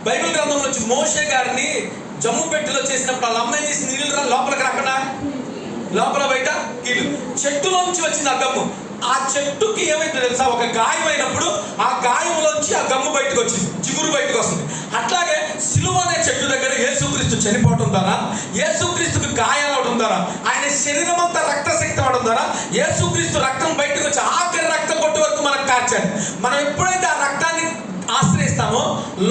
Bible గ్రంథంలో నుంచి మోషే గారిని జమ్ము పెట్టిలో చేసినప్పుడు వాళ్ళ అమ్మాయి చేసి నీళ్ళు లోపలికి రాకుండా లోపల బయట కీళ్ళు, చెట్టులోంచి వచ్చింది ఆ గమ్ము. ఆ చెట్టుకి ఏమైందో తెలుసా, ఒక గాయం అయినప్పుడు ఆ గాయంలోంచి ఆ గమ్ము బయటకు వచ్చింది, జిగురు బయటకు వస్తుంది. అట్లాగే సిలువ అనే చెట్టు దగ్గర యేసుక్రీస్తు చనిపోవడం ద్వారా, యేసుక్రీస్తుకి గాయాలు అవడం ద్వారా, ఆయన శరీరం అంతా రక్తశక్తి అవడం ద్వారా యేసుక్రీస్తు రక్తం బయటకు వచ్చి ఆఖరి రక్తం కొట్టు వరకు మనకు కార్చాడు. మనం ఎప్పుడైతే ఆ రక్తాన్ని ఆశ్రయిస్తామో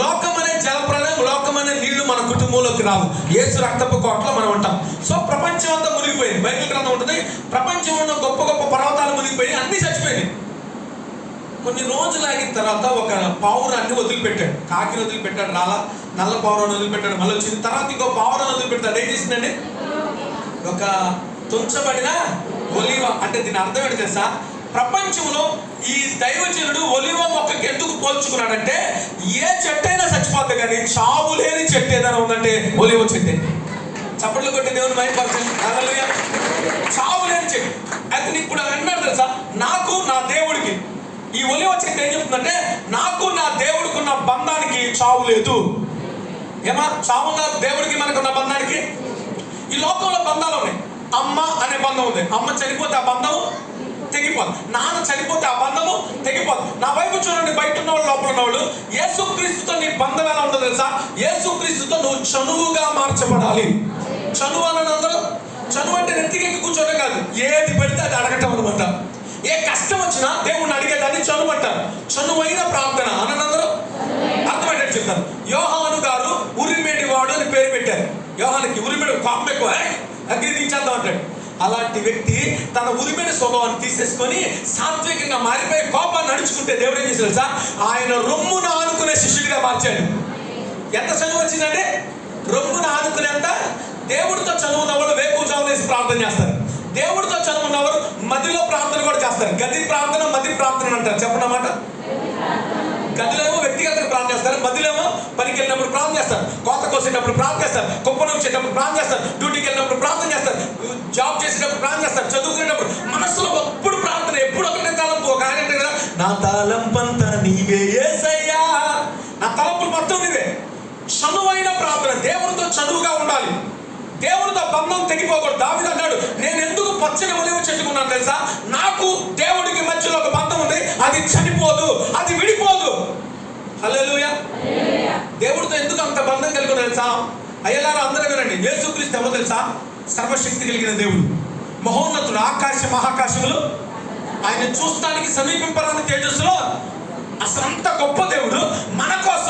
లోకం అనే జలప్రలయం, లోకం అనే నీళ్లు మన కుటుంబంలోకి రావు. యేసు రక్తపు కోటలో మనం ఉంటాం. సో ప్రపంచం అంతా మునిగిపోయింది. బైబిల్ గ్రంథం ఉంటుంది, ప్రపంచంలో గొప్ప గొప్ప పర్వతాలు మునిగిపోయి అన్ని చచ్చిపోయినాయి. కొన్ని రోజులు ఆగిన తర్వాత ఒక పావురాన్ని వదిలిపెట్టాడు. కాకిని వదిలిపెట్టాడు, నల్ల పావురాన్ని వదిలిపెట్టాడు. మళ్ళీ వచ్చింది తర్వాత ఇంకో పావురాన్ని వదిలిపెట్టాడు. ఏం చేసిందండి, ఒక తుంచబడిన ఒలివ. అంటే దీని అర్థం ఏంటి తెలుసా, ప్రపంచంలో ఈ దైవజనుడు ఒలివ మొక్కకి ఎందుకు పోల్చుకున్నాడంటే, ఏ చెట్టు అయినా చచ్చిపోద్ది కానీ చావు లేని చెట్టు ఏదైనా ఉందంటే ఒలివ చెట్టే. చప్పట్లు కొట్టి దేవుని మైపరచండి. హల్లెలూయా. చావు లేని చెట్టు. అతను ఇప్పుడు అన్నాడు తెలుసా, నాకు నా దేవుడికి, ఈ ఒలివ చెట్టు ఏం చెప్తుందంటే, నాకు నా దేవుడికి ఉన్న బంధానికి చావు లేదు. ఏమా చావు ఉన్న దేవుడికి మనకున్న బంధానికి? ఈ లోకంలో బంధాలు ఉన్నాయి. అమ్మ అనే బంధం ఉంది, అమ్మ చనిపోతే ఆ బంధం తెగిపోదు. నాన్న చనిపోతే ఆ బంధము తెగిపోదు. నా వైపు చూడండి, బయట ఉన్నవాళ్ళు లోపల ఉన్నవాళ్ళు. యేసుక్రీస్తుతో నీ బంధం ఎలా ఉంటుందో తెలుసా, యేసుక్రీస్తుతో నువ్వు చనువుగా మార్చబడాలి. చనువు అని అందరూ, చనువు అంటే నెత్తికెక్కి కూర్చోవడం కాదు, ఏది పెడితే అది అడగటం అనమాట. ఏ కష్టం వచ్చినా దేవుణ్ణి అడిగేదాన్ని చనువు అంటారు. చనువైన ప్రార్థన అని అందరూ అర్థమయ్యేటట్టు చెప్తారు. యోహాను గారు ఉరిమేటి వాడు అని పేరు పెట్టారు. యోహానికి ఉరిమేడు కోపం ఎక్కువ, అగ్ని దించేద్దాం అంటాడు. అలాంటి వ్యక్తి తన ఉరిమైన స్వభావాన్ని తీసేసుకొని సాత్వికంగా మారిపోయి కోపాన్ని నడుచుకుంటే దేవుడు ఏం చేశాడు సార్, ఆయన రొమ్మును ఆనుకునే శిష్యుడిగా మార్చాడు. ఎంత చనువు వచ్చిందంటే, రొమ్మును ఆనుకునేంత. దేవుడితో చనువు ఉన్నవాళ్ళు వేకువజామున వేసి ప్రార్థన చేస్తారు. దేవుడితో చనువు ఉన్నవారు మదిలో ప్రార్థన కూడా చేస్తారు. గది ప్రార్థన, మది ప్రార్థన అంటారు. చెప్పనమాట, గదిలేమో వ్యక్తిగతంగా ప్రార్థన చేస్తారు, మధ్యలోమో పనికి వెళ్ళినప్పుడు ప్రార్థన చేస్తారు, కోత కోసేటప్పుడు ప్రార్థన చేస్తారు, కుప్పను వచ్చేటప్పుడు ప్రార్థన చేస్తారు, డ్యూటీకి వెళ్ళినప్పుడు ప్రార్థన చేస్తారు, జాబ్ చేసేటప్పుడు ప్రార్థన చేస్తారు, చదువుకునేటప్పుడు. మనసులో ఎప్పుడు ప్రార్థన, ఎప్పుడు ఒకటే తలంపు. ఒక ఆయన అంటే కదా, నా తలంపంతా నీవే యేసయ్యా, నా తలంపులు మొత్తం నీవే. చనువైన ప్రార్థన, దేవుడితో చనువుగా ఉండాలి, దేవుడితో బంధం తెగిపోకూడదు. దావీదు అన్నాడు, నేను ఎందుకు పచ్చని ఒలివ చెట్టుకున్నాను తెలుసా, నాకు దేవుడికి మధ్యలో ఒక బంధం ఉంది, అది చనిపోదు, అది విడిపోదు. హల్లెలూయా. దేవుడితో ఎందుకు అంత బంధం కలిగి ఉన్నా తెలుసా? అయ్యలారా అందరూ వినండి, యేసుక్రీస్తు ఎవరో తెలుసా? సర్వశక్తి కలిగిన దేవుడు, మహోన్నతుడు, ఆకాశ మహాకాశములు ఆయన చూస్తానికి సమీపింపరాని తేజస్సులో అసలు అంత గొప్ప దేవుడు మన కోసం